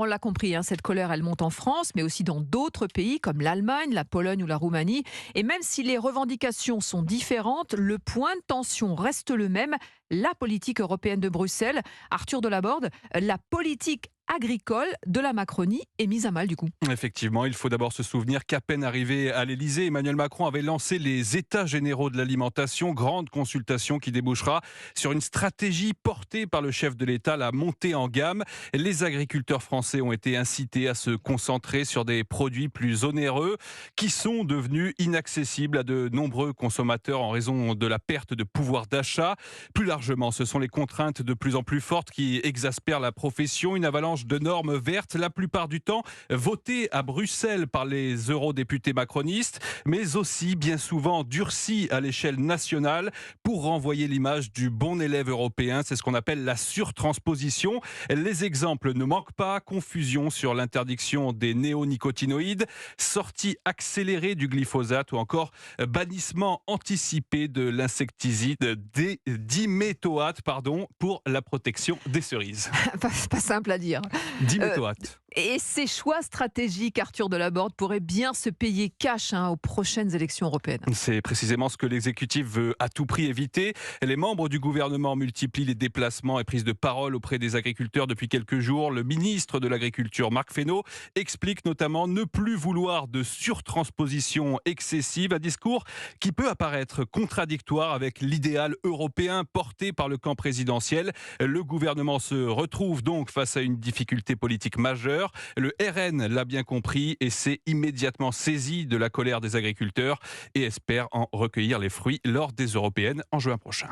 On l'a compris, hein, cette colère, elle monte en France, mais aussi dans d'autres pays comme l'Allemagne, la Pologne ou la Roumanie. Et même si les revendications sont différentes, le point de tension reste le même, la politique européenne de Bruxelles. Arthur Delaborde, la politique agricole de la Macronie est mise à mal du coup. Effectivement, il faut d'abord se souvenir qu'à peine arrivé à l'Elysée, Emmanuel Macron avait lancé les États généraux de l'alimentation, grande consultation qui débouchera sur une stratégie portée par le chef de l'État, la montée en gamme. Les agriculteurs français ont été incités à se concentrer sur des produits plus onéreux qui sont devenus inaccessibles à de nombreux consommateurs en raison de la perte de pouvoir d'achat. Plus largement, ce sont les contraintes de plus en plus fortes qui exaspèrent la profession, une avalanche de normes vertes, la plupart du temps votées à Bruxelles par les eurodéputés macronistes, mais aussi bien souvent durcies à l'échelle nationale pour renvoyer l'image du bon élève européen. C'est ce qu'on appelle la surtransposition. Les exemples ne manquent pas. Confusion sur l'interdiction des néonicotinoïdes, sortie accélérée du glyphosate ou encore bannissement anticipé de l'insecticide diméthoate pour la protection des cerises. Pas simple à dire. Euh, Diméthoate. et ces choix stratégiques, Arthur Delaborde, pourraient bien se payer cash aux prochaines élections européennes. C'est précisément ce que l'exécutif veut à tout prix éviter. Les membres du gouvernement multiplient les déplacements et prises de parole auprès des agriculteurs depuis quelques jours. Le ministre de l'Agriculture, Marc Fesneau, explique notamment ne plus vouloir de surtransposition excessive, un discours qui peut apparaître contradictoire avec l'idéal européen porté par le camp présidentiel. Le gouvernement se retrouve donc face à une difficulté politique majeure. Le RN l'a bien compris et s'est immédiatement saisi de la colère des agriculteurs et espère en recueillir les fruits lors des européennes en juin prochain.